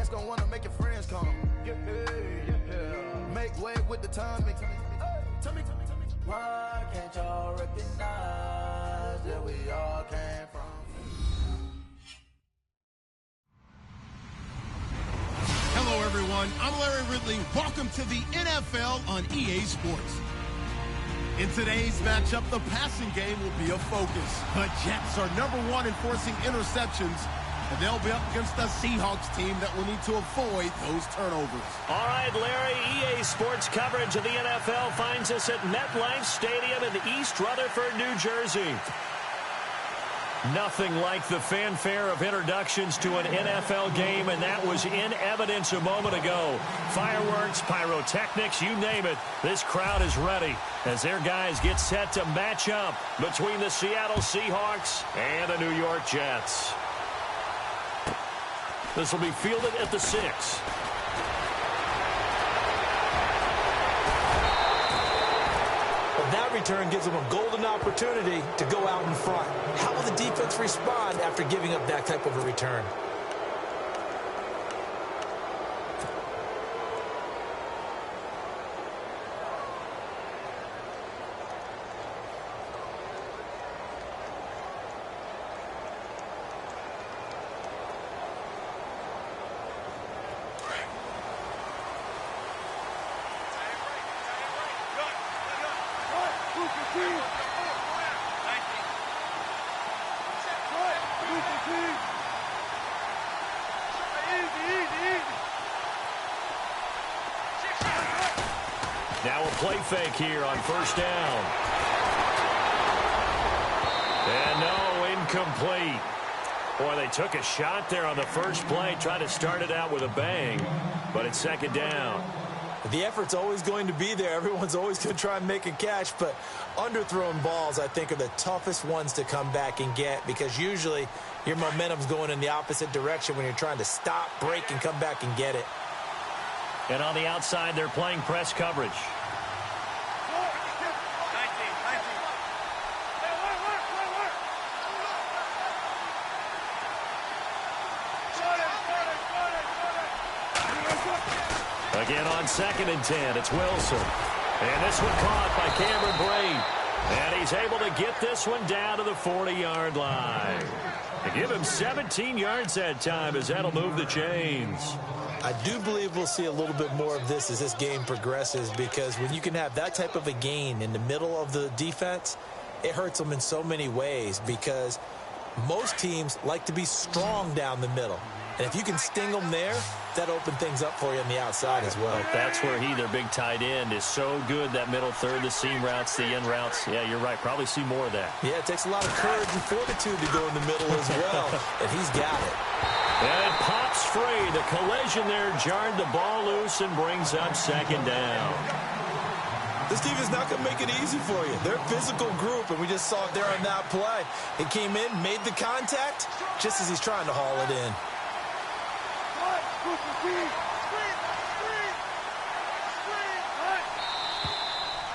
friends gon' wanna make your friends come. Make way with the time. Tell me. Why can't y'all recognize that we all came from? Hello, everyone. I'm Larry Ridley. Welcome to the NFL on EA Sports. In today's matchup, the passing game will be a focus. The Jets are #1 in forcing interceptions, and they'll be up against the Seahawks team that will need to avoid those turnovers. All right, Larry, EA Sports coverage of the NFL finds us at MetLife Stadium in East Rutherford, New Jersey. Nothing like the fanfare of introductions to an NFL game, and that was in evidence a moment ago. Fireworks, pyrotechnics, you name it. This crowd is ready as their guys get set to match up between the Seattle Seahawks and the New York Jets. This will be fielded at the 6. That return gives them a golden opportunity to go out in front. How will the defense respond after giving up that type of a return? Now a play fake here on first down. And no, incomplete. Boy, they took a shot there on the first play, tried to start it out with a bang, but it's second down. The effort's always going to be there. Everyone's always going to try and make a catch, but underthrown balls, I think, are the toughest ones to come back and get because usually your momentum's going in the opposite direction when you're trying to stop, break, and come back and get it. And on the outside, they're playing press coverage. Again on 2nd and 10, it's Wilson. And this one caught by Cameron Brate. And he's able to get this one down to the 40-yard line. To give him 17 yards that time as that'll move the chains. I do believe we'll see a little bit more of this as this game progresses because when you can have that type of a gain in the middle of the defense, it hurts them in so many ways because most teams like to be strong down the middle. And if you can sting them there, that opens things up for you on the outside as well. That's where their big tight end, is so good, that middle third, the seam routes, the in routes. Yeah, you're right. Probably see more of that. Yeah, it takes a lot of courage and fortitude to go in the middle as well, and he's got it. And it pops free. The collision there jarred the ball loose and brings up second down. This team is not going to make it easy for you. They're a physical group, and we just saw it there on that play. He came in, made the contact, just as he's trying to haul it in.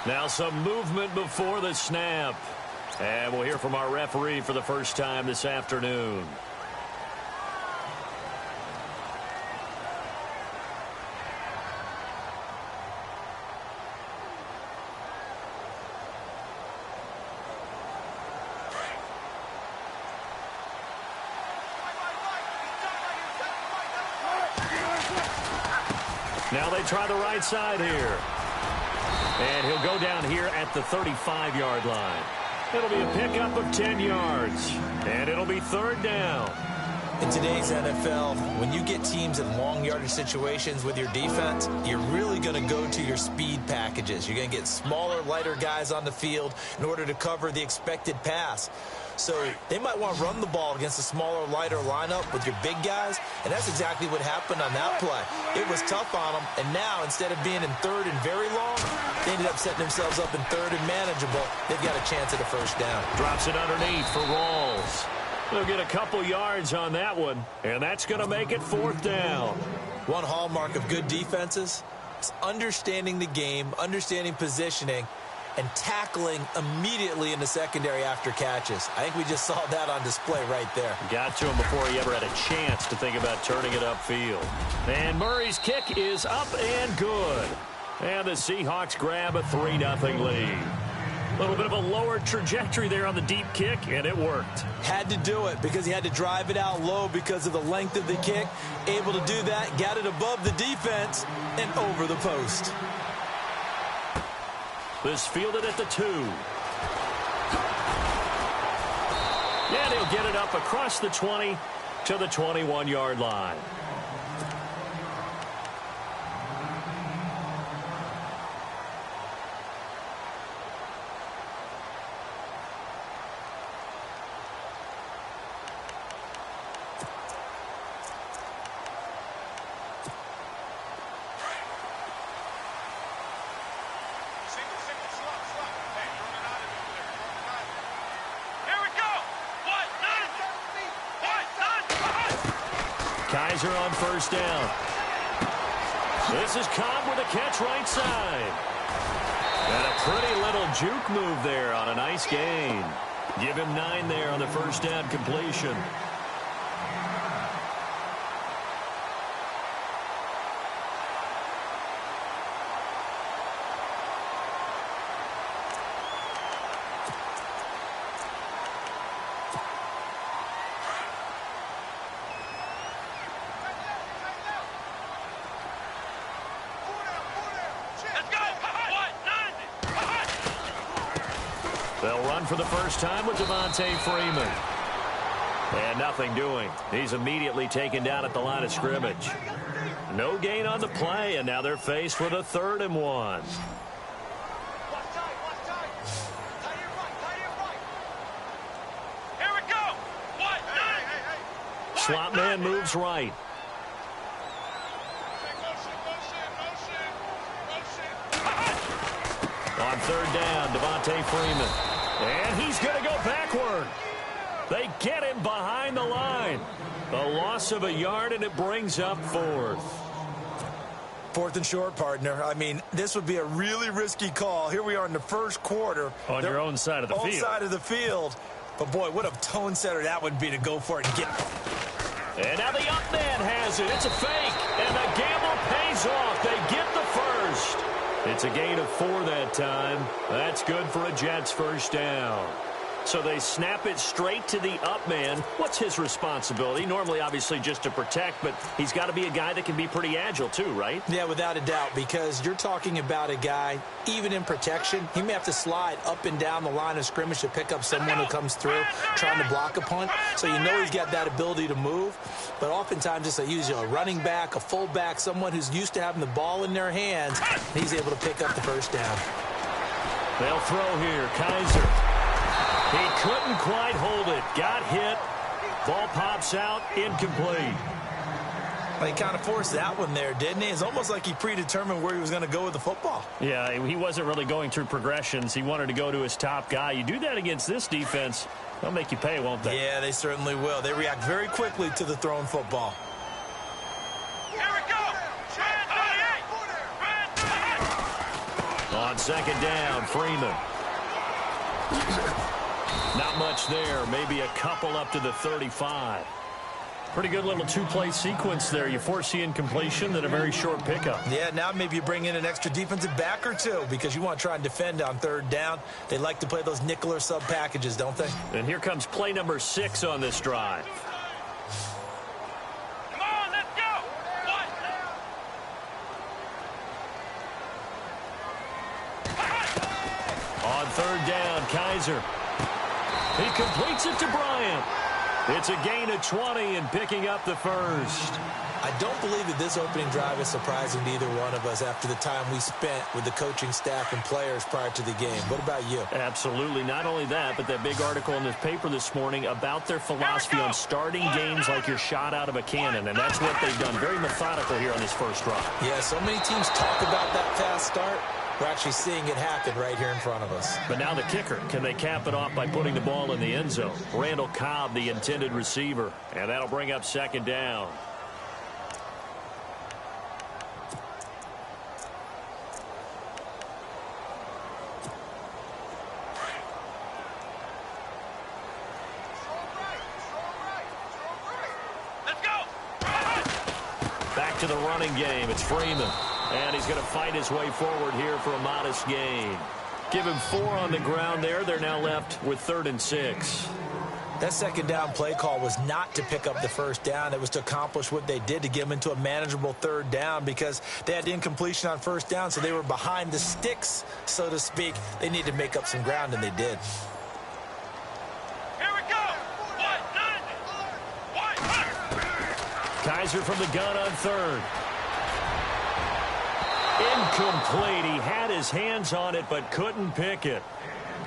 Now some movement before the snap. And we'll hear from our referee for the first time this afternoon. Now they try the right side here. And he'll go down here at the 35-yard line. It'll be a pickup of 10 yards. And it'll be third down. In today's NFL, when you get teams in long yardage situations with your defense, you're really going to go to your speed packages. You're going to get smaller, lighter guys on the field in order to cover the expected pass. So they might want to run the ball against a smaller, lighter lineup with your big guys, and that's exactly what happened on that play. It was tough on them, and now instead of being in third and very long, they ended up setting themselves up in third and manageable. They've got a chance at a first down. Drops it underneath for Rawls. They'll get a couple yards on that one, and that's going to make it fourth down. One hallmark of good defenses is understanding the game, understanding positioning, and tackling immediately in the secondary after catches. I think we just saw that on display right there. Got to him before he ever had a chance to think about turning it upfield. And Murray's kick is up and good. And the Seahawks grab a 3-0 lead. A little bit of a lower trajectory there on the deep kick, and it worked. Had to do it because he had to drive it out low because of the length of the kick. Able to do that, got it above the defense, and over the post. This fielded at the 2. And he'll get it up across the 20 to the 21-yard line. Kaiser on first down. This is Cobb with a catch right side. And a pretty little juke move there on a nice gain. Give him 9 there on the first down completion. They'll run for the first time with Devontae Freeman. And nothing doing. He's immediately taken down at the line of scrimmage. No gain on the play, and now they're faced with a 3rd and 1. Here we go. Slot man moves right. On 3rd down, Devontae Freeman. And he's going to go backward. They get him behind the line. A loss of a yard, and it brings up 4th. 4th and short, partner. I mean, this would be a really risky call. Here we are in the first quarter. On your own side of the field. Own side of the field. But, boy, what a tone setter that would be to go for it and get. And now the up man has it. It's a fake. And the gamble pays off. They get the first. It's a gain of 4 that time. That's good for a Jets first down. So they snap it straight to the up man. What's his responsibility? Normally, obviously, just to protect, but he's got to be a guy that can be pretty agile too, right? Yeah, without a doubt, because you're talking about a guy, even in protection, he may have to slide up and down the line of scrimmage to pick up someone who comes through trying to block a punt. So you know he's got that ability to move, but oftentimes it's usually a running back, a fullback, someone who's used to having the ball in their hands, and he's able to pick up the first down. They'll throw here. Kaiser. He couldn't quite hold it. Got hit. Ball pops out. Incomplete. Well, he kind of forced that one there, didn't he? It's almost like he predetermined where he was going to go with the football. Yeah, he wasn't really going through progressions. He wanted to go to his top guy. You do that against this defense, they'll make you pay, won't they? Yeah, they certainly will. They react very quickly to the thrown football. Here we go. On 2nd down, Freeman. Not much there. Maybe a couple up to the 35. Pretty good little 2-play sequence there. You force the incompletion, then a very short pickup. Yeah, now maybe you bring in an extra defensive back or two because you want to try and defend on 3rd down. They like to play those nickel or sub packages, don't they? And here comes play number 6 on this drive. Come on, let's go. On 3rd down, Kaiser. He completes it to Bryant. It's a gain of 20 and picking up the first. I don't believe that this opening drive is surprising to either one of us after the time we spent with the coaching staff and players prior to the game. What about you? Absolutely. Not only that, but that big article in this paper this morning about their philosophy on starting games like you're shot out of a cannon, and that's what they've done. Very methodical here on this first drive. Yeah, so many teams talk about that fast start. We're actually seeing it happen right here in front of us. But now the kicker. Can they cap it off by putting the ball in the end zone? Randall Cobb, the intended receiver. And that'll bring up 2nd down. Back to the running game. It's Freeman. And he's going to fight his way forward here for a modest gain. Give him 4 on the ground there. They're now left with 3rd and 6. That second down play call was not to pick up the first down. It was to accomplish what they did, to get them into a manageable 3rd down, because they had incompletion on first down, so they were behind the sticks, so to speak. They needed to make up some ground, and they did. Here we go. Kaiser from the gun on 3rd. Incomplete. He had his hands on it but couldn't pick it.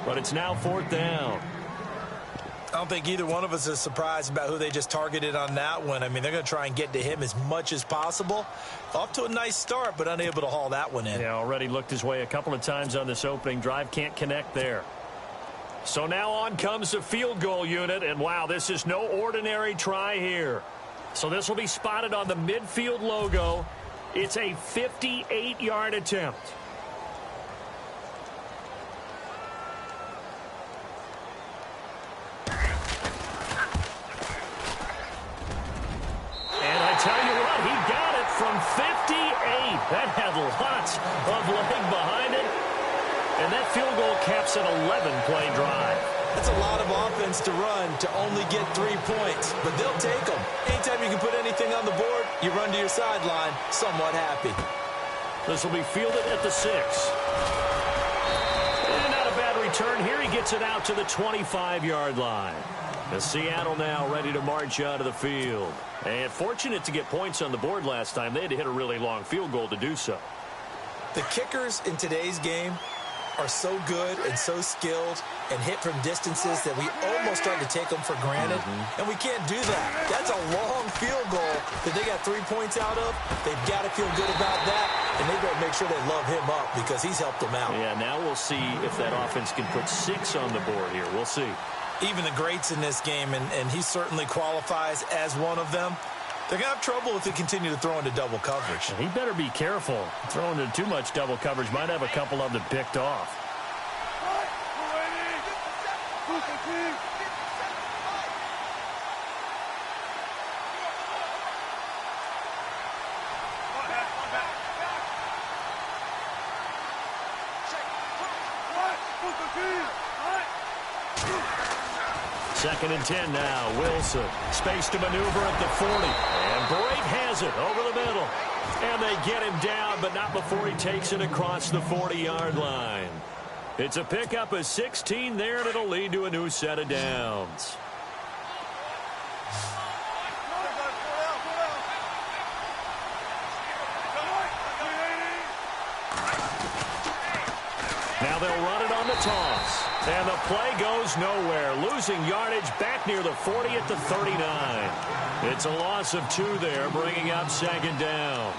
But it's now 4th down. I don't think either one of us is surprised about who they just targeted on that one. I mean, they're going to try and get to him as much as possible. Off to a nice start, but unable to haul that one in. Yeah, already looked his way a couple of times on this opening drive. Can't connect there. So now on comes the field goal unit. And, wow, this is no ordinary try here. So this will be spotted on the midfield logo. It's a 58-yard attempt. And I tell you what, he got it from 58. That had lots of leg behind it. And that field goal caps an 11-play drive. That's a lot of offense to run to only get 3 points, but they'll take them. Anytime you can put anything on the board, you run to your sideline somewhat happy. This will be fielded at the 6. And not a bad return here. He gets it out to the 25-yard line. The Seattle now ready to march out of the field. And fortunate to get points on the board last time. They had to hit a really long field goal to do so. The kickers in today's game are so good and so skilled and hit from distances that we almost start to take them for granted, and we can't do that. That's a long field goal that they got 3 points out of. They've got to feel good about that, and they've got to make sure they love him up because he's helped them out. Yeah, now we'll see if that offense can put 6 on the board here. We'll see. Even the greats in this game, and he certainly qualifies as one of them, they're going to have trouble if they continue to throw into double coverage. He better be careful. Throwing into too much double coverage might have a couple of them picked off. Second and 10 now. Wilson. Space to maneuver at the 40. And Brake has it over the middle. And they get him down, but not before he takes it across the 40-yard line. It's a pickup of 16 there, and it'll lead to a new set of downs. Now they'll run it on the toss. And the play goes nowhere. Losing yardage back near the 40 at the 39. It's a loss of 2 there, bringing up second down.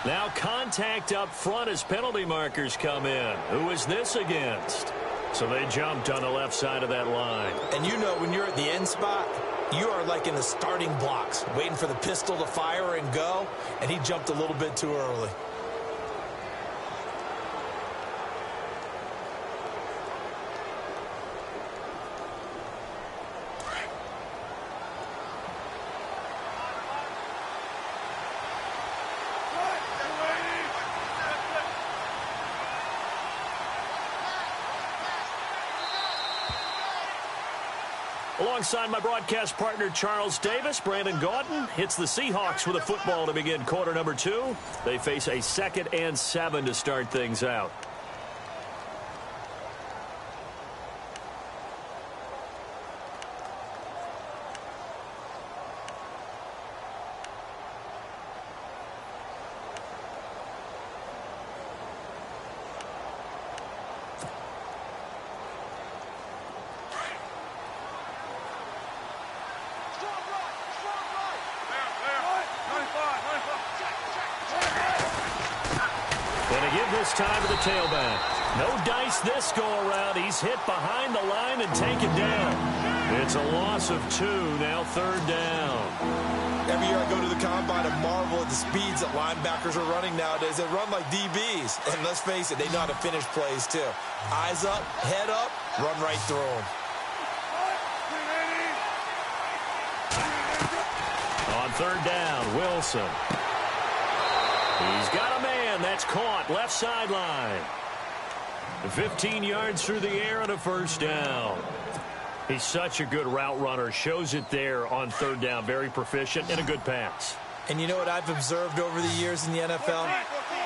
Now contact up front as penalty markers come in. Who is this against? So they jumped on the left side of that line. And you know when you're at the end spot, you are like in the starting blocks, waiting for the pistol to fire and go, and he jumped a little bit too early. Alongside my broadcast partner, Charles Davis, Brandon Gaudin hits the Seahawks with a football to begin quarter number 2. They face a 2nd and 7 to start things out. give this time to the tailback. No dice this go-around. He's hit behind the line and taken down. It's a loss of 2, now 3rd down. Every year I go to the combine and marvel at the speeds that linebackers are running nowadays. They run like DBs. And let's face it, they know how to finish plays too. Eyes up, head up, run right through them. On 3rd down, Wilson. He's got a man. That's caught. Left sideline. 15 yards through the air and a 1st down. He's such a good route runner. Shows it there on 3rd down. Very proficient and a good pass. And you know what I've observed over the years in the NFL?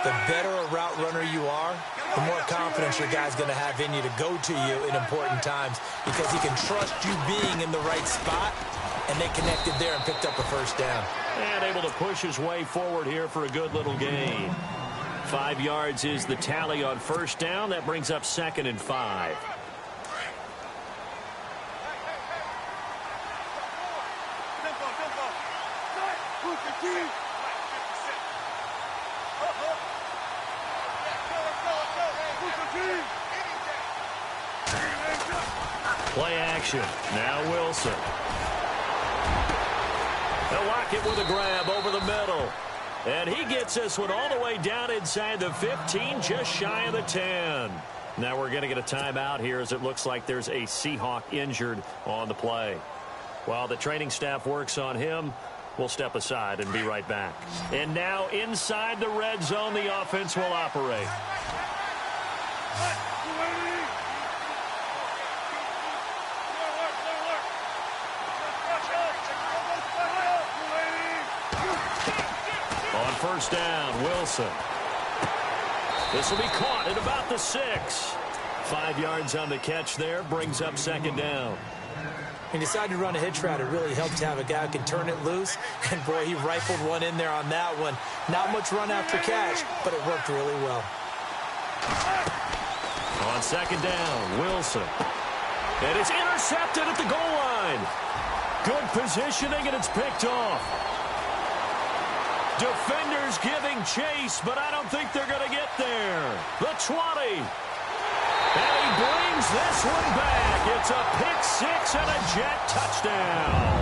The better a route runner you are, the more confidence your guy's going to have in you to go to you in important times because he can trust you being in the right spot, and they connected there and picked up a 1st down. And able to push his way forward here for a good little gain. 5 yards is the tally on 1st down. That brings up 2nd and 5. Play action. Now Wilson. They'll lock it with a grab over the middle. And he gets this one all the way down inside the 15, just shy of the 10. Now we're going to get a timeout here as it looks like there's a Seahawk injured on the play. While the training staff works on him, we'll step aside and be right back. And now inside the red zone, the offense will operate. On 1st down, Wilson. This will be caught at about the 6. 5 yards on the catch there, brings up 2nd down. He decided to run a hitch route. It really helped to have a guy who can turn it loose. And, boy, he rifled one in there on that one. Not much run after catch, but it worked really well. On 2nd down, Wilson. And it's intercepted at the goal line. Good positioning, and it's picked off. Defenders giving chase, but I don't think they're going to get there. The 20. And he brings this one back. It's a pick 6 and a Jet touchdown.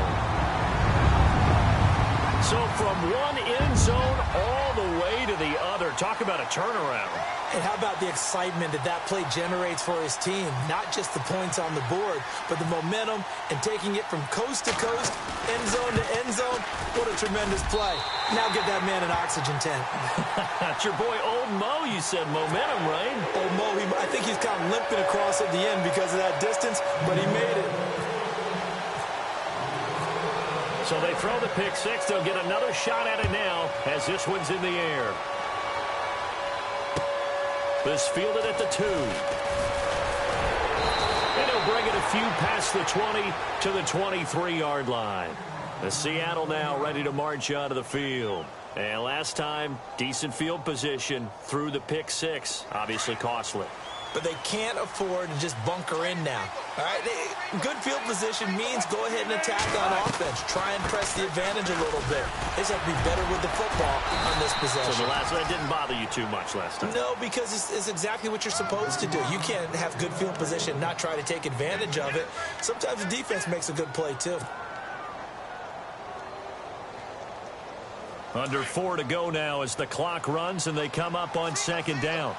So from one end zone all the way to the other. Talk about a turnaround. And how about the excitement that play generates for his team? Not just the points on the board, but the momentum and taking it from coast to coast, end zone to end zone. What a tremendous play. Now give that man an oxygen tank. That's your boy Old Mo. You said momentum, right? Old Mo, I think he's kind of limping across at the end because of that distance, but he made it. So they throw the pick 6. They'll get another shot at it now as this one's in the air. This fielded at the 2. And he'll bring it a few past the 20 to the 23-yard line. The Seattle now ready to march out of the field. And last time, decent field position through the pick 6. Obviously costly. But they can't afford to just bunker in now. All right, good field position means go ahead and attack on offense. Try and press the advantage a little bit. They just have to be better with the football on this possession. So the last one didn't bother you too much last time? No, because it's exactly what you're supposed to do. You can't have good field position and not try to take advantage of it. Sometimes the defense makes a good play, too. Under 4 to go now as the clock runs and they come up on 2nd down.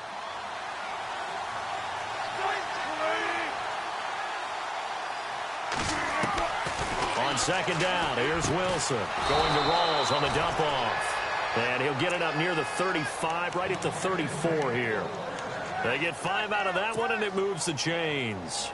On 2nd down, here's Wilson going to Rawls on the dump off. And he'll get it up near the 35, right at the 34 here. They get 5 out of that one, and it moves the chains.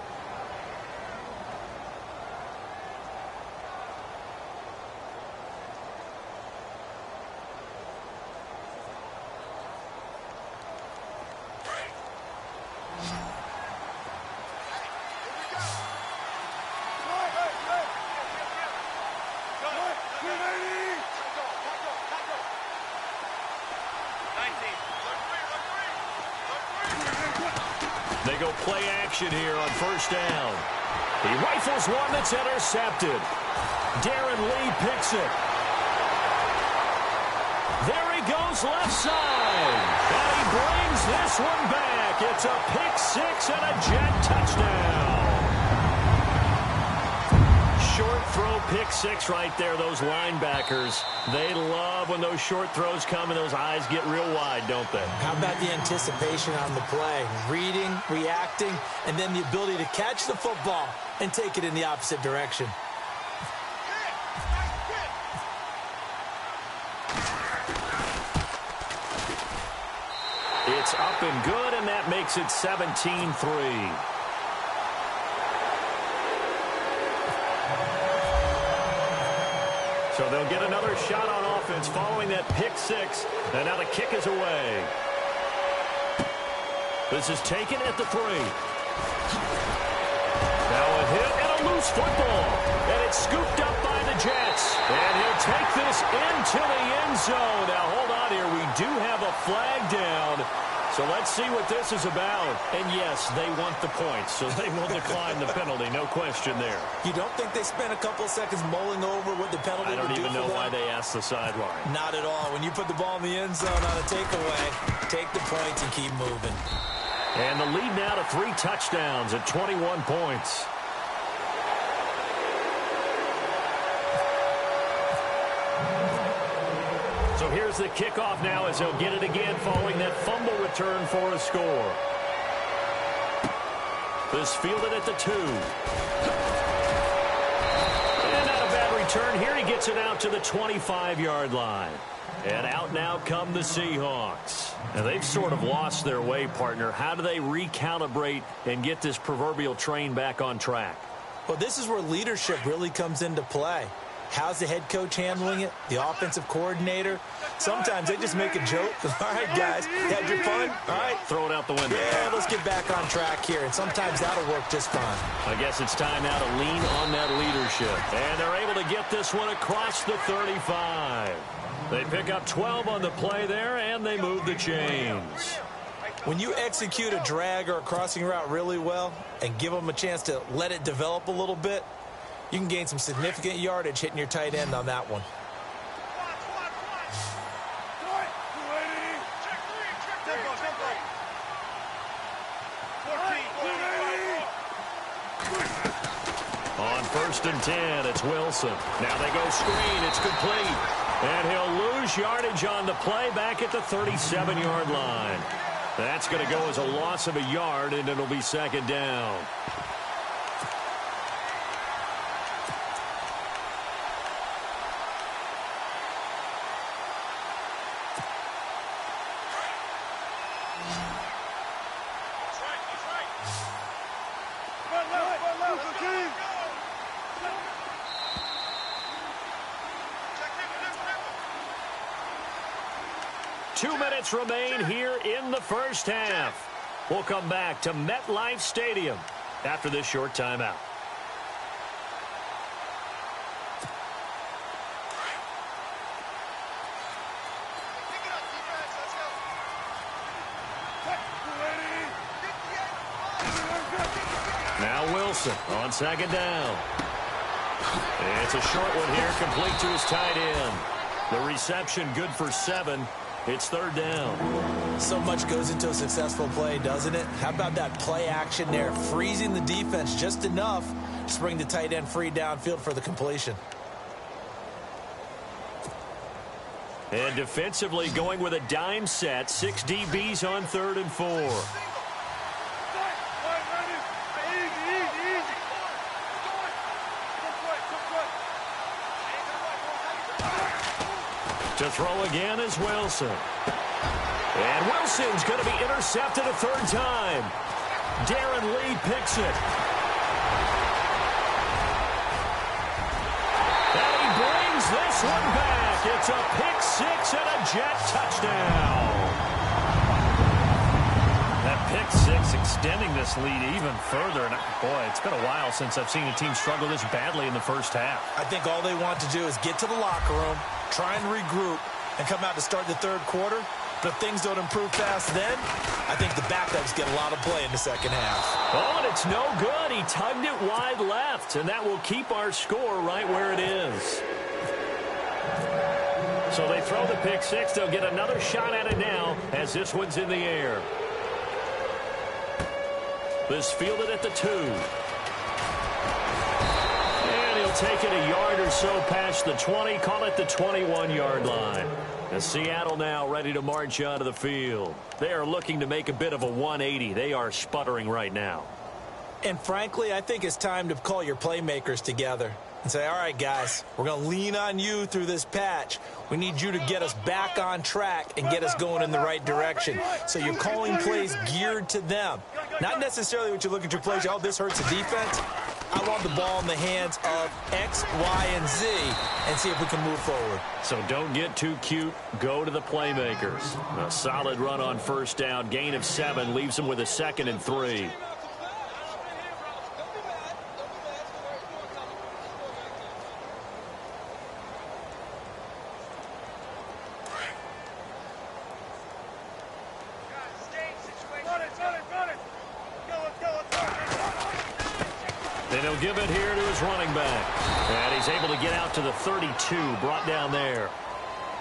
They go play action here on 1st down. He rifles one that's intercepted. Darren Lee picks it. There he he goes left side. And he brings this one back. It's a pick six and a Jet touchdown. Short throw pick six right there. Those linebackers, they love when those short throws come and those eyes get real wide, don't they? How about the anticipation on the play? Reading, reacting, and then the ability to catch the football and take it in the opposite direction. It's up and good, and that makes it 17-3. So they'll get another shot on offense following that pick six. And now the kick is away. This is taken at the 3. Now a hit and a loose football. And it's scooped up by the Jets. And he'll take this into the end zone. Now hold on here. We do have a flag down. So let's see what this is about. And yes, they want the points, so they will decline the penalty. No question there. You don't think they spent a couple seconds mulling over what the penalty would do? I don't even know why they asked the sideline. Not at all. When you put the ball in the end zone on a takeaway, take the points and keep moving. And the lead now to 3 touchdowns at 21 points. So here's the kickoff now as they'll get it again following that fumble return for a score. This fielded at the 2. And not a bad return here. He gets it out to the 25-yard line. And out now come the Seahawks. And they've sort of lost their way, partner. How do they recalibrate and get this proverbial train back on track? Well, this is where leadership really comes into play. How's the head coach handling it? The offensive coordinator? Sometimes they just make a joke. All right, guys, had your fun? All right. Throw it out the window. Yeah, let's get back on track here. And sometimes that'll work just fine. I guess it's time now to lean on that leadership. And they're able to get this one across the 35. They pick up 12 on the play there, and they move the chains. When you execute a drag or a crossing route really well and give them a chance to let it develop a little bit, you can gain some significant yardage hitting your tight end on that one. On 1st and 10, it's Wilson. Now they go screen. It's complete. And he'll lose yardage on the play back at the 37-yard line. That's going to go as a loss of a yard, and it'll be 2nd down. Remain here in the first half. We'll come back to MetLife Stadium after this short timeout. Now Wilson on 2nd down. It's a short one here, complete to his tight end. The reception good for 7. It's 3rd down. So much goes into a successful play, doesn't it? How about that play action there? Freezing the defense just enough to bring the tight end free downfield for the completion. And defensively going with a dime set. 6 DBs on 3rd and 4. To throw again is Wilson. And Wilson's going to be intercepted a 3rd time. Darren Lee picks it. And he brings this one back. It's a pick 6 and a Jet touchdown. That pick 6 extending this lead even further. And boy, it's been a while since I've seen a team struggle this badly in the first half. I think all they want to do is get to the locker room, try and regroup, and come out to start the 3rd quarter. But if things don't improve fast then, I think the backups get a lot of play in the 2nd half. Oh, and it's no good. He tugged it wide left, and that will keep our score right where it is. So they throw the pick six. They'll get another shot at it now as this one's in the air. This fielded at the 2. And he'll take it a yard or so past the 20. Call it the 21-yard line. And Seattle now ready to march onto the field. They are looking to make a bit of a 180. They are sputtering right now. And frankly, I think it's time to call your playmakers together and say, all right, guys, we're going to lean on you through this patch. We need you to get us back on track and get us going in the right direction. So you're calling plays geared to them. Not necessarily what you look at your plays, oh, this hurts the defense. I want the ball in the hands of X, Y, and Z and see if we can move forward. So don't get too cute. Go to the playmakers. A solid run on first down. Gain of 7 leaves them with a 2nd and 3. And he'll give it here to his running back. And he's able to get out to the 32, brought down there.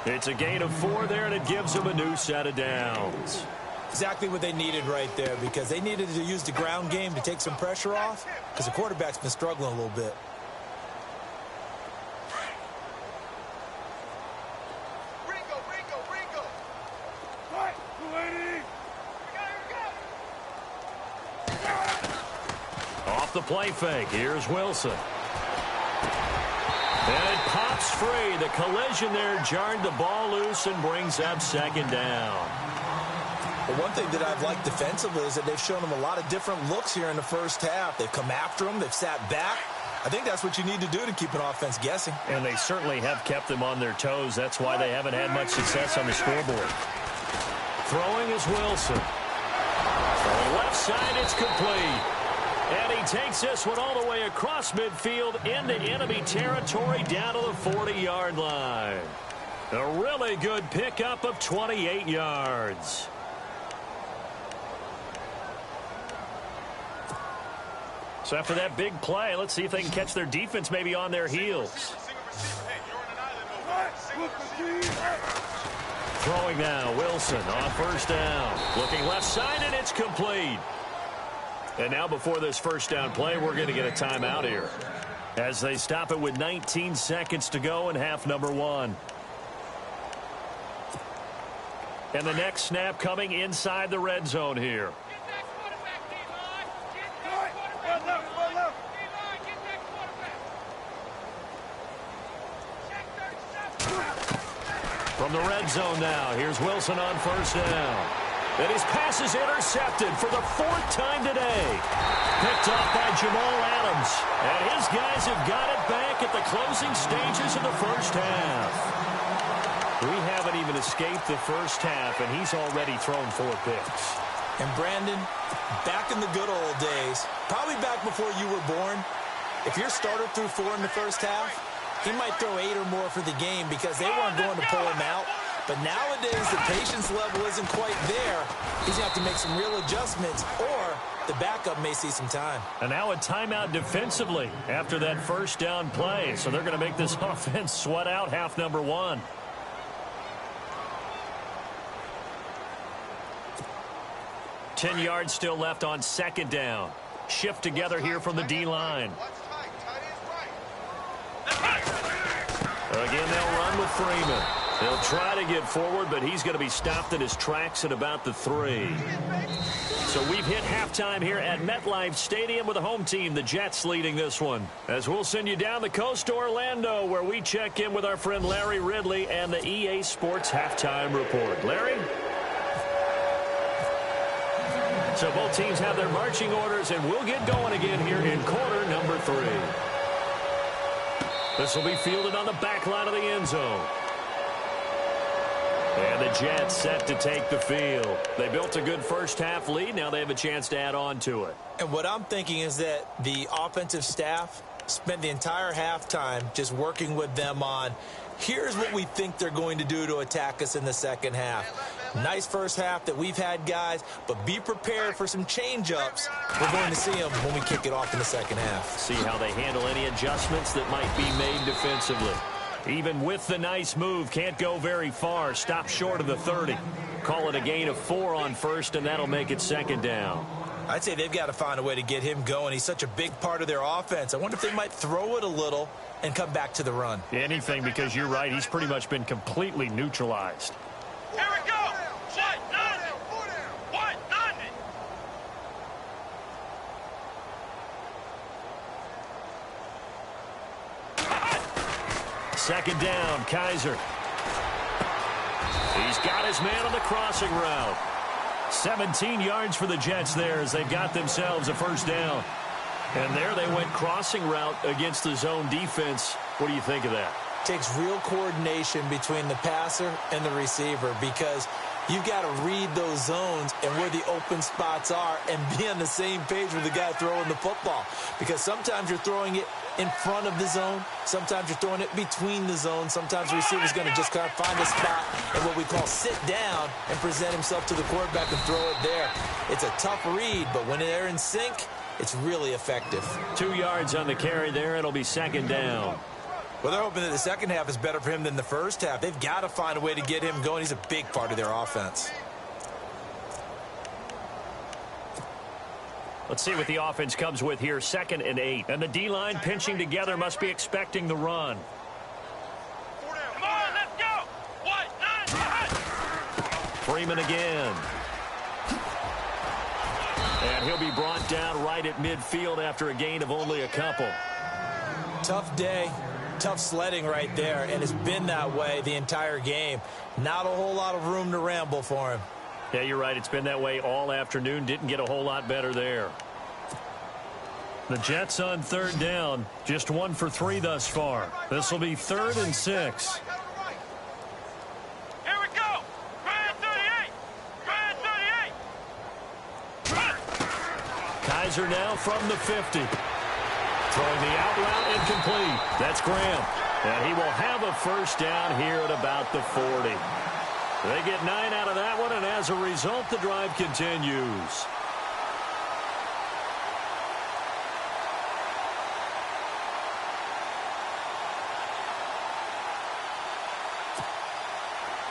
It's a gain of 4 there, and it gives him a new set of downs. Exactly what they needed right there, because they needed to use the ground game to take some pressure off, because the quarterback's been struggling a little bit. Off the play fake, here's Wilson. And it pops free. The collision there jarred the ball loose and brings up 2nd down. Well, one thing that I've liked defensively is that they've shown them a lot of different looks here in the first half. They've come after them. They've sat back. I think that's what you need to do to keep an offense guessing. And they certainly have kept them on their toes. That's why they haven't had much success on the scoreboard. Throwing is Wilson. From the left side, it's complete. And he takes this one all the way across midfield into enemy territory down to the 40-yard line. A really good pickup of 28 yards. So after that big play, let's see if they can catch their defense maybe on their heels. Throwing now, Wilson on first down. Looking left side, and it's complete. And now before this first down play, we're going to get a timeout here as they stop it with 19 seconds to go in half number 1. And the next snap coming inside the red zone here. From the red zone now, here's Wilson on first down. And his pass is intercepted for the 4th time today. Picked off by Jamal Adams. And his guys have got it back at the closing stages of the first half. We haven't even escaped the first half, and he's already thrown 4 picks. And Brandon, back in the good old days, probably back before you were born, if your starter threw 4 in the first half, he might throw 8 or more for the game because they weren't going to pull him out. But nowadays, the patience level isn't quite there. He's going to have to make some real adjustments, or the backup may see some time. And now a timeout defensively after that first down play. So they're going to make this offense sweat out half number 1. Ten yards still left on 2nd down. Shift together here from the D-line. Again, they'll run with Freeman. He'll try to get forward, but he's going to be stopped in his tracks at about the 3. So we've hit halftime here at MetLife Stadium with the home team, the Jets, leading this one. As we'll send you down the coast to Orlando, where we check in with our friend Larry Ridley and the EA Sports Halftime Report. Larry? So both teams have their marching orders, and we'll get going again here in quarter number 3. This will be fielded on the back line of the end zone. And the Jets set to take the field. They built a good first half lead. Now they have a chance to add on to it. And what I'm thinking is that the offensive staff spent the entire halftime just working with them on, here's what we think they're going to do to attack us in the second half. Nice first half that we've had, guys, but be prepared for some change-ups. We're going to see them when we kick it off in the second half. See how they handle any adjustments that might be made defensively. Even with the nice move, can't go very far. Stop short of the 30. Call it a gain of 4 on first, and that'll make it second down. I'd say they've got to find a way to get him going. He's such a big part of their offense. I wonder if they might throw it a little and come back to the run. Anything, because you're right. He's pretty much been completely neutralized. Here we go. What? Nothing. Second down, Kaiser. He's got his man on the crossing route. 17 yards for the Jets there as they've got themselves a first down. And there they went crossing route against the zone defense. What do you think of that? Takes real coordination between the passer and the receiver because you've got to read those zones and where the open spots are and be on the same page with the guy throwing the football. Because sometimes you're throwing it in front of the zone. Sometimes you're throwing it between the zones. Sometimes the receiver's going to just kind of find a spot and what we call sit down and present himself to the quarterback and throw it there. It's a tough read, but when they're in sync, it's really effective. 2 yards on the carry there. It'll be second down. Well, they're hoping that the second half is better for him than the first half. They've got to find a way to get him going. He's a big part of their offense. Let's see what the offense comes with here. 2nd and 8. And the D-line pinching together must be expecting the run. Come on, let's go. Freeman again. And he'll be brought down right at midfield after a gain of only a couple. Tough day. Tough sledding right there, and it's been that way the entire game. Not a whole lot of room to ramble for him. Yeah, you're right. It's been that way all afternoon. Didn't get a whole lot better there. The Jets on 3rd down. Just 1 for 3 thus far. This will be 3rd and 6. Here we go. Grand 38. Kaiser now from the 50. Throwing the out route incomplete. That's Graham. And he will have a first down here at about the 40. They get 9 out of that one, and as a result, the drive continues.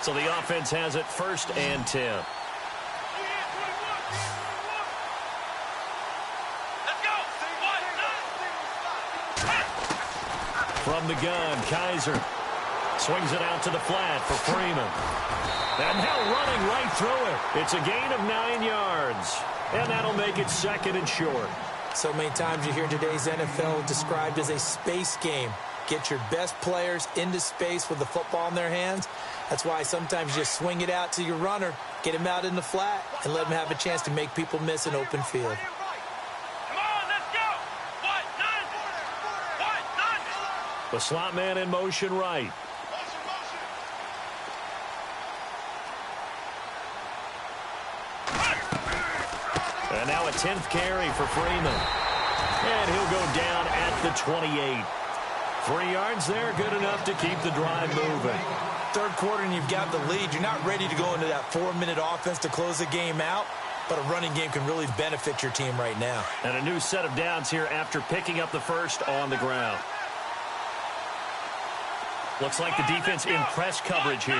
So the offense has it 1st and 10. From the gun, Kaiser swings it out to the flat for Freeman. And now running right through it. It's a gain of 9 yards. And that'll make it 2nd and short. So many times you hear today's NFL described as a space game. Get your best players into space with the football in their hands. That's why sometimes you just swing it out to your runner, get him out in the flat, and let him have a chance to make people miss an open field. The slot man in motion right. And now a 10th carry for Freeman. And he'll go down at the 28. 3 yards there, good enough to keep the drive moving. 3rd quarter and you've got the lead. You're not ready to go into that 4-minute offense to close the game out, but a running game can really benefit your team right now. And a new set of downs here after picking up the first on the ground. Looks like the defense in press coverage here.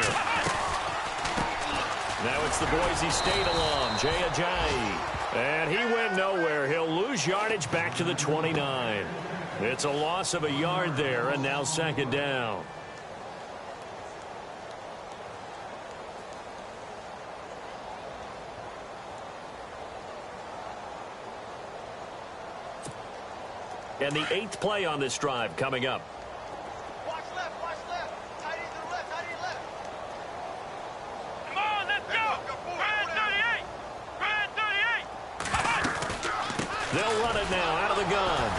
Now it's the Boise State alum, Jay Ajayi. And he went nowhere. He'll lose yardage back to the 29. It's a loss of a yard there, and now 2nd down. And the 8th play on this drive coming up. Watch left. Tight end to the left. Come on, let's go. Grand 38. They'll run it now out of the gun.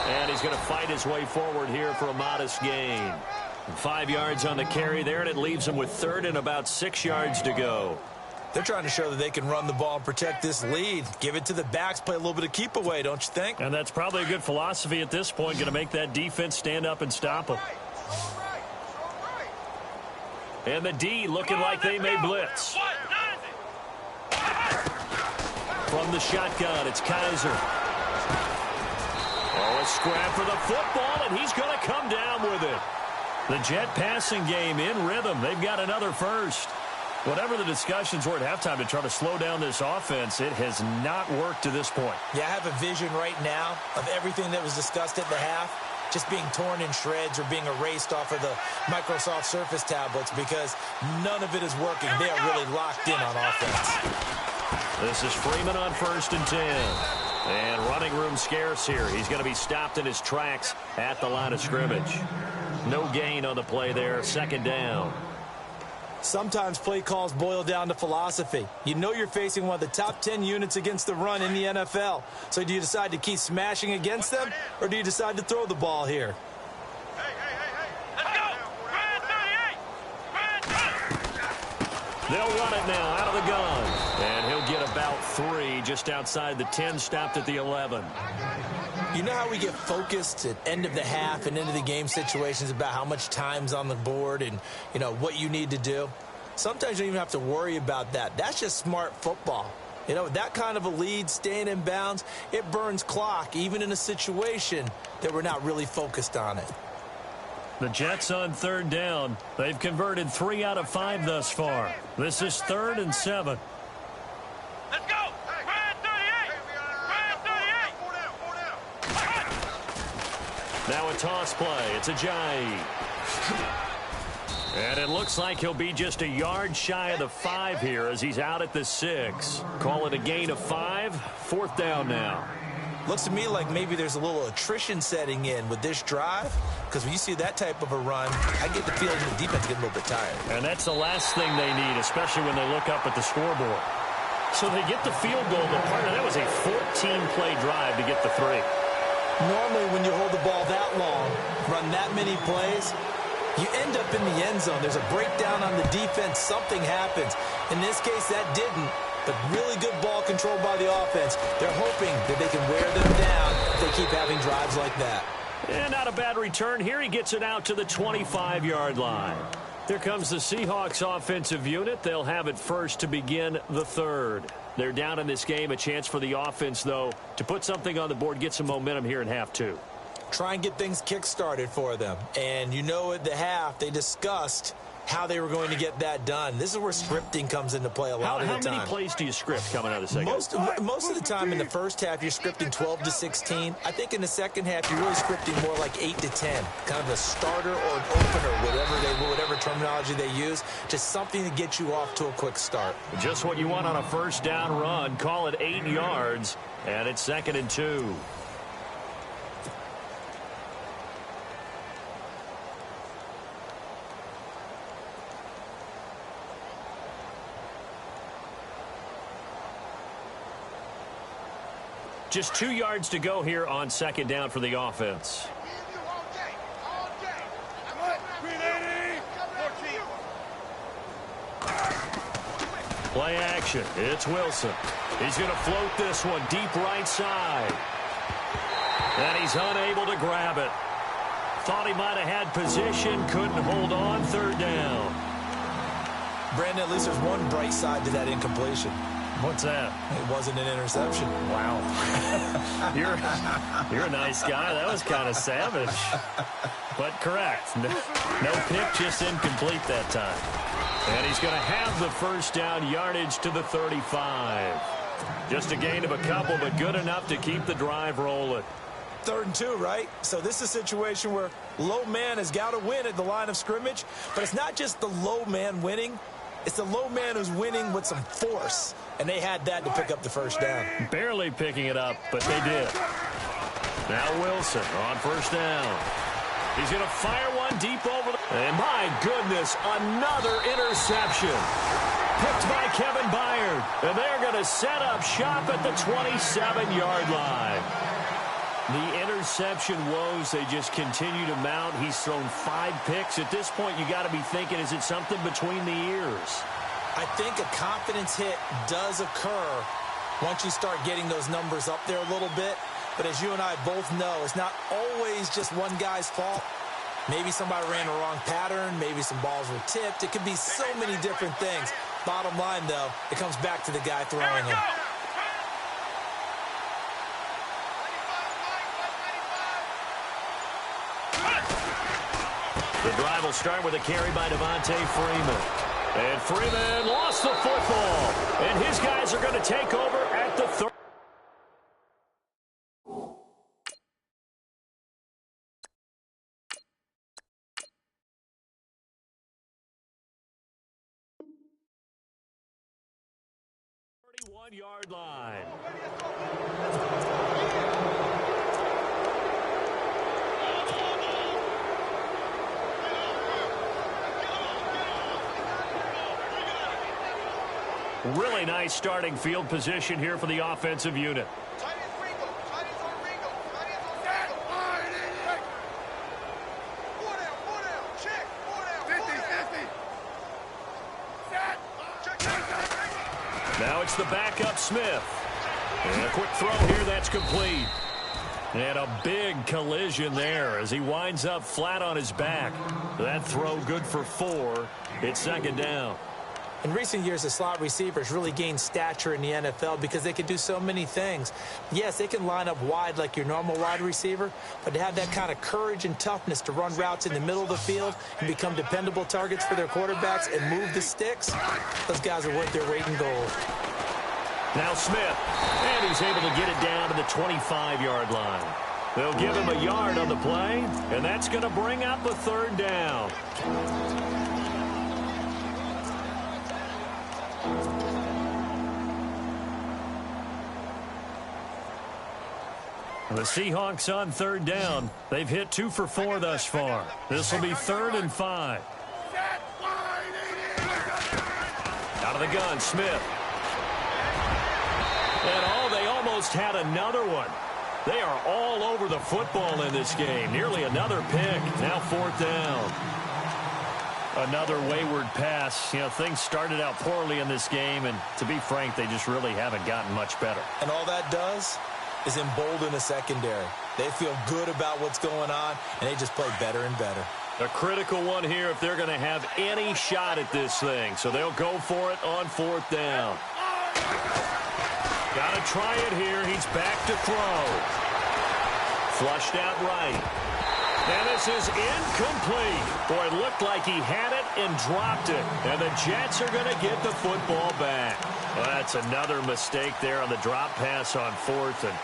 And he's going to fight his way forward here for a modest gain. 5 yards on the carry there, and it leaves him with 3rd and about 6 yards to go. They're trying to show that they can run the ball and protect this lead. Give it to the backs, play a little bit of keep away, don't you think? And that's probably a good philosophy at this point, going to make that defense stand up and stop them. And the D looking like they may blitz. From the shotgun, it's Kaiser. Oh, a scrap for the football, and he's going to come down with it. The Jet passing game in rhythm. They've got another first. Whatever the discussions were at halftime to try to slow down this offense, it has not worked to this point. Yeah, I have a vision right now of everything that was discussed at the half just being torn in shreds or being erased off of the Microsoft Surface tablets because none of it is working. They are really locked in on offense. This is Freeman on 1st and 10. And running room scarce here. He's going to be stopped in his tracks at the line of scrimmage. No gain on the play there. 2nd down. Sometimes play calls boil down to philosophy. You know you're facing one of the top 10 units against the run in the NFL. So do you decide to keep smashing against them, or do you decide to throw the ball here? Let's go. They'll run it now out of the gun. And he'll get about 3 just outside the 10, stopped at the 11. You know how we get focused at end of the half and into the game situations about how much time's on the board and, you know, what you need to do? Sometimes you don't even have to worry about that. That's just smart football. You know, that kind of a lead, staying in bounds, it burns clock, even in a situation that we're not really focused on it. The Jets on 3rd down. They've converted 3 out of 5 thus far. This is 3rd and 7. Let's go. Now a toss play. It's Ajayi. And it looks like he'll be just a yard shy of the 5 here as he's out at the 6. Call it a gain of 5. 4th down now. Looks to me like maybe there's a little attrition setting in with this drive, because when you see that type of a run, I get the feeling the defense getting a little bit tired. And that's the last thing they need, especially when they look up at the scoreboard. So they get the field goal. The partner, that was a 14-play drive to get the 3. Normally, when you hold the ball that long, run that many plays, you end up in the end zone. There's a breakdown on the defense. Something happens. In this case, that didn't. But really good ball control by the offense. They're hoping that they can wear them down if they keep having drives like that. And not a bad return here. He gets it out to the 25-yard line. Here comes the Seahawks offensive unit. They'll have it first to begin the 3rd. They're down in this game. A chance for the offense, though, to put something on the board, get some momentum here in half 2. Try and get things kick-started for them. And you know at the half, they discussed how they were going to get that done. This is where scripting comes into play a lot of the time. How many plays do you script coming out of the second? Most of the time in the first half, you're scripting 12 to 16. I think in the second half, you're really scripting more like 8 to 10. Kind of a starter or an opener, whatever terminology they use. Just something to get you off to a quick start. Just what you want on a 1st down run. Call it 8 yards, and it's 2nd and 2. Just 2 yards to go here on 2nd down for the offense. Play action. It's Wilson. He's going to float this one deep right side. And he's unable to grab it. Thought he might have had position. Couldn't hold on. 3rd down. Brandon, at least there's one bright side to that incompletion. What's that? It wasn't an interception. Wow. You're a nice guy. That was kind of savage. But correct. No pick, just incomplete that time. And he's going to have the 1st down, yardage to the 35. Just a gain of a couple, but good enough to keep the drive rolling. 3rd and 2, right? So this is a situation where low man has got to win at the line of scrimmage. But it's not just the low man winning. It's the low man who's winning with some force. And they had that to pick up the 1st down. Barely picking it up, but they did. Now Wilson on 1st down. He's going to fire one deep over the... And my goodness, another interception. Picked by Kevin Byard. And they're going to set up shop at the 27-yard line. The interception woes, they just continue to mount. He's thrown 5 picks. At this point, you got to be thinking, is it something between the ears? I think a confidence hit does occur once you start getting those numbers up there a little bit. But as you and I both know, it's not always just one guy's fault. Maybe somebody ran the wrong pattern. Maybe some balls were tipped. It could be so many different things. Bottom line, though, it comes back to the guy throwing them. The drive will start with a carry by Devontae Freeman. And Freeman lost the football. And his guys are going to take over at the 30. Yard line. Really nice starting field position here for the offensive unit. Now it's the backup Smith. And a quick throw here that's complete. And a big collision there as he winds up flat on his back. That throw good for 4. It's second down. In recent years, the slot receivers really gained stature in the NFL because they can do so many things. Yes, they can line up wide like your normal wide receiver, but to have that kind of courage and toughness to run routes in the middle of the field and become dependable targets for their quarterbacks and move the sticks, those guys are worth their weight in gold. Now Smith, and he's able to get it down to the 25-yard line. They'll give him a yard on the play, and that's going to bring up a third down. The Seahawks on third down. They've hit 2 for 4 thus far. This will be 3rd and 5. Out of the gun, Smith. And they almost had another one. They are all over the football in this game. Nearly another pick. Now 4th down. Another wayward pass. You know, things started out poorly in this game, and to be frank, they just really haven't gotten much better. And all that does is embolden the secondary. They feel good about what's going on, and they just play better and better. A critical one here if they're going to have any shot at this thing. So they'll go for it on 4th down. Got to try it here. He's back to throw. Flushed out right. And this is incomplete. Boy, it looked like he had it and dropped it. And the Jets are going to get the football back. Well, that's another mistake there on the drop pass on 4th. And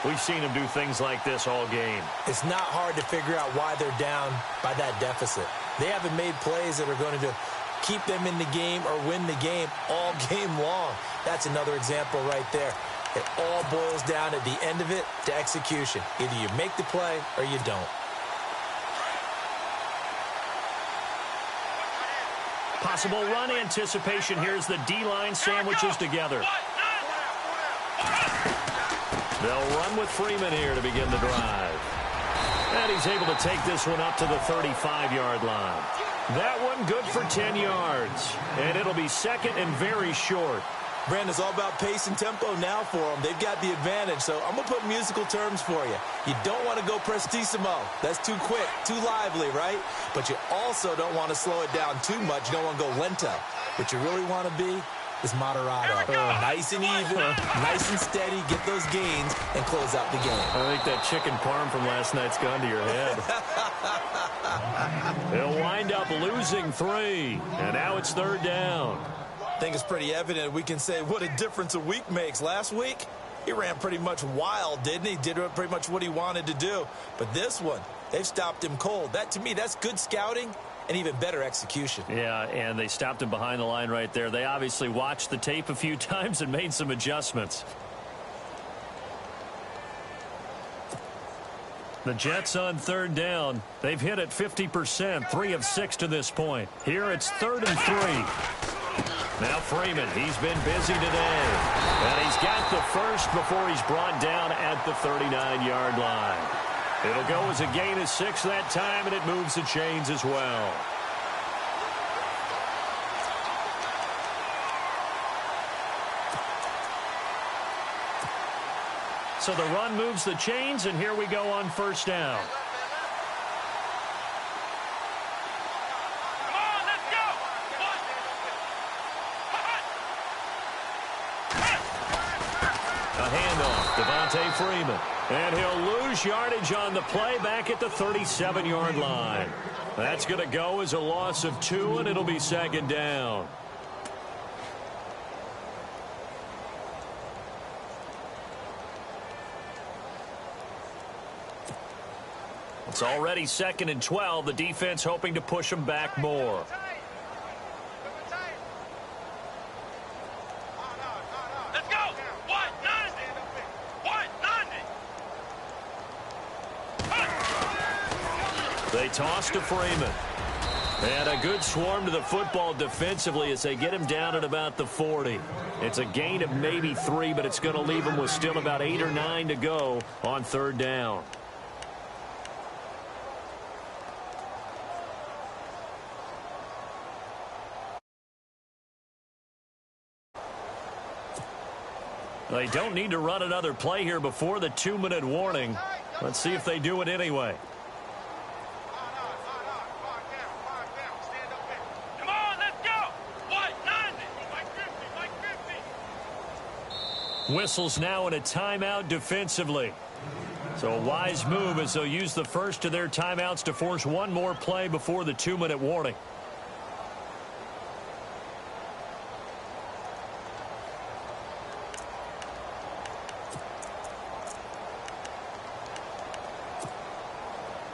we've seen him do things like this all game. It's not hard to figure out why they're down by that deficit. They haven't made plays that are going to keep them in the game or win the game all game long. That's another example right there. It all boils down at the end of it to execution. Either you make the play or you don't. Possible run anticipation. Here's the D-line sandwiches together. They'll run with Freeman here to begin the drive. And he's able to take this one up to the 35-yard line. That one good for 10 yards. And it'll be 2nd and very short. Brandon, it's all about pace and tempo now for them. They've got the advantage, so I'm going to put musical terms for you. You don't want to go prestissimo. That's too quick, too lively, right? But you also don't want to slow it down too much. You don't want to go lento. What you really want to be is moderato. Nice and even, nice and steady, get those gains, and close out the game. I think that chicken parm from last night's gone to your head. He'll wind up losing 3, and now it's 3rd down. I think it's pretty evident we can say what a difference a week makes. Last week, he ran pretty much wild, didn't he? Did pretty much what he wanted to do. But this one, they've stopped him cold. That, to me, that's good scouting and even better execution. Yeah, and they stopped him behind the line right there. They obviously watched the tape a few times and made some adjustments. The Jets on 3rd down. They've hit it 50%, 3 of 6 to this point. Here it's 3rd and 3. Now Freeman, he's been busy today. And he's got the first before he's brought down at the 39-yard line. It'll go as a gain of 6 that time, and it moves the chains as well. So the run moves the chains, and here we go on 1st down. Devontae Freeman. And he'll lose yardage on the play back at the 37-yard line. That's going to go as a loss of 2, and it'll be second down. It's already 2nd and 12. The defense hoping to push them back more. Let's go. What? 90. What? 90. They toss to Freeman. And a good swarm to the football defensively as they get him down at about the 40. It's a gain of maybe 3, but it's going to leave him with still about 8 or 9 to go on 3rd down. They don't need to run another play here before the 2-minute warning. Let's see if they do it anyway. Come on, let's go. What? 90. Like 50. Whistles now in a timeout defensively. So a wise move as they'll use the first of their timeouts to force one more play before the 2-minute warning.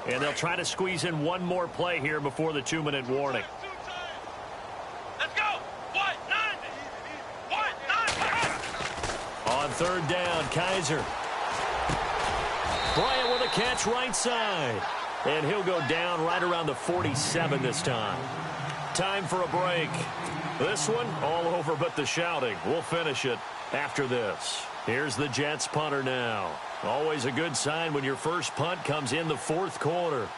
And they'll try to squeeze in one more play here before the 2-minute warning. Let's go. What? 90. What? 90. On 3rd down, Kaiser. Bryant with a catch right side. And he'll go down right around the 47 this time. Time for a break. This one all over but the shouting. We'll finish it after this. Here's the Jets punter now. Always a good sign when your first punt comes in the 4th quarter.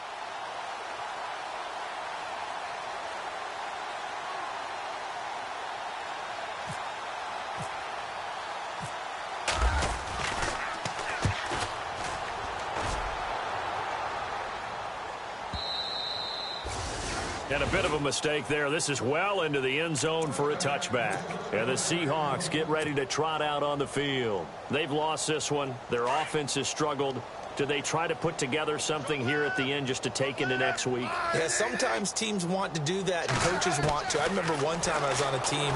And a bit of a mistake there. This is well into the end zone for a touchback. And the Seahawks get ready to trot out on the field. They've lost this one. Their offense has struggled. Do they try to put together something here at the end just to take into next week? Yeah, sometimes teams want to do that and coaches want to. I remember one time I was on a team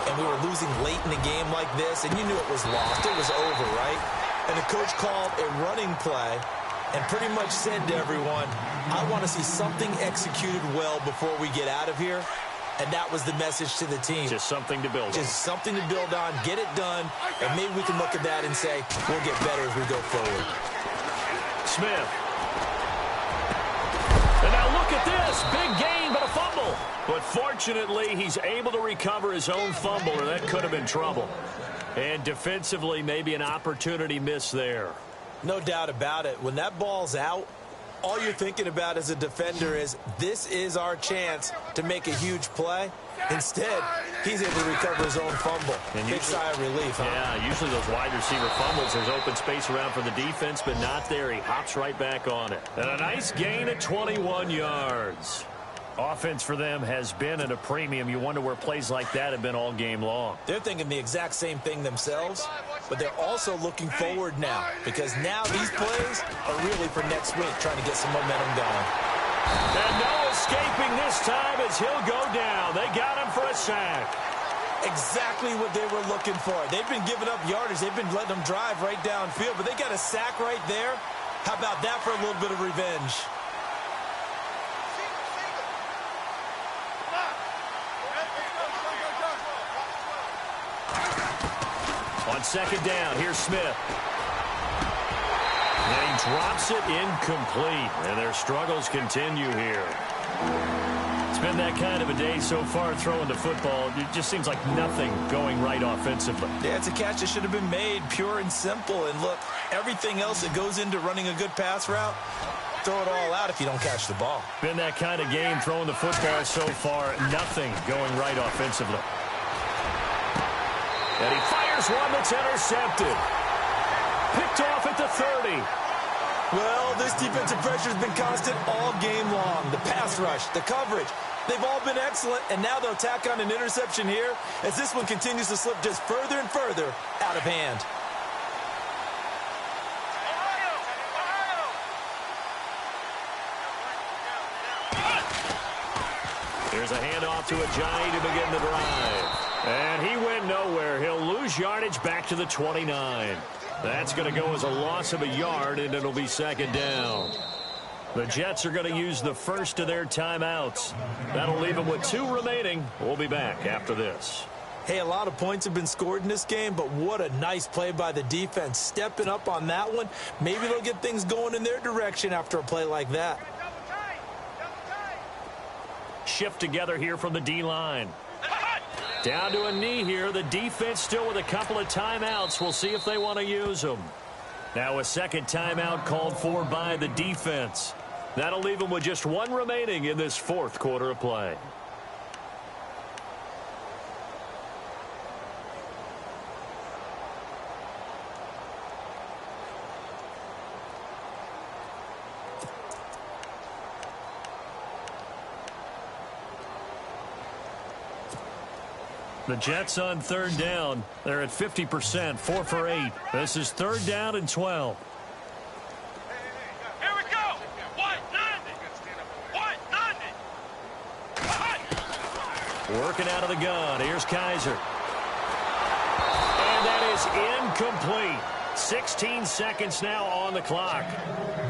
and we were losing late in the game like this, and you knew it was lost. It was over, right? And the coach called a running play and pretty much said to everyone, I want to see something executed well before we get out of here. And that was the message to the team. Just something to build on. Just something to build on, get it done, and maybe we can look at that and say, we'll get better as we go forward. Smith. And now look at this. Big gain, but a fumble. But fortunately, he's able to recover his own fumble, or that could have been trouble. And defensively, maybe an opportunity missed there. No doubt about it. When that ball's out, all you're thinking about as a defender is, this is our chance to make a huge play. Instead, he's able to recover his own fumble. And big sigh of relief, huh? Yeah, usually those wide receiver fumbles, there's open space around for the defense, but not there. He hops right back on it. And a nice gain of 21 yards. Offense for them has been at a premium. You wonder where plays like that have been all game long. They're thinking the exact same thing themselves, but they're also looking forward now, because now these plays are really for next week, trying to get some momentum going. And no escaping this time as he'll go down. They got him for a sack. Exactly what they were looking for. They've been giving up yardage. They've been letting them drive right downfield, but they got a sack right there. How about that for a little bit of revenge? On 2nd down, here's Smith. And he drops it incomplete. And their struggles continue here. It's been that kind of a day so far throwing the football. It just seems like nothing going right offensively. Yeah, it's a catch that should have been made, pure and simple. And look, everything else that goes into running a good pass route, throw it all out if you don't catch the ball. Been that kind of game throwing the football so far. Nothing going right offensively. And he fires one that's intercepted. Picked off at the 30. Well, this defensive pressure has been constant all game long. The pass rush, the coverage, they've all been excellent, and now they'll tack on an interception here as this one continues to slip just further and further out of hand. Ohio, Here's a handoff to Ajayi to begin the drive. And he went nowhere. He'll lose yardage back to the 29. That's going to go as a loss of a yard, and it'll be second down. The Jets are going to use the first of their timeouts. That'll leave them with 2 remaining. We'll be back after this. Hey, a lot of points have been scored in this game, but what a nice play by the defense. Stepping up on that one. Maybe they'll get things going in their direction after a play like that. Shift together here from the D-line. Down to a knee here. The defense still with a couple of timeouts. We'll see if they want to use them. Now a second timeout called for by the defense. That'll leave them with just 1 remaining in this 4th quarter of play. The Jets on 3rd down. They're at 50%, 4 for 8. This is 3rd down and 12. Here we go. White 90. White 90. Working out of the gun. Here's Kaiser. And that is incomplete. 16 seconds now on the clock.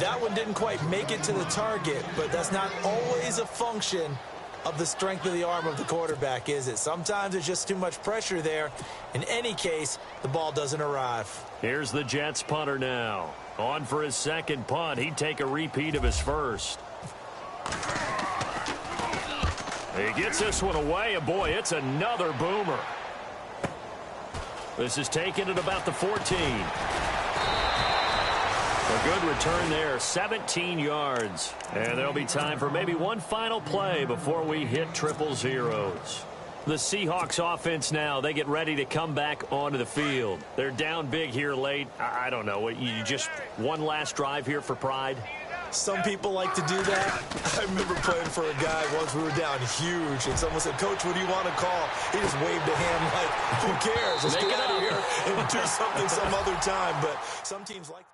That one didn't quite make it to the target, but that's not always a function of the strength of the arm of the quarterback, is it? Sometimes there's just too much pressure there. In any case, the ball doesn't arrive. Here's the Jets punter now. On for his second punt. He'd take a repeat of his first. He gets this one away, and boy, it's another boomer. This is taken at about the 14. A good return there, 17 yards. And there'll be time for maybe one final play before we hit triple zeros. The Seahawks offense now, they get ready to come back onto the field. They're down big here late. I don't know. You just one last drive here for pride? Some people like to do that. I remember playing for a guy once. We were down huge, and someone said, "Coach, what do you want to call?" He just waved a hand like, who cares? Let's get out of here and do something some other time. But some teams like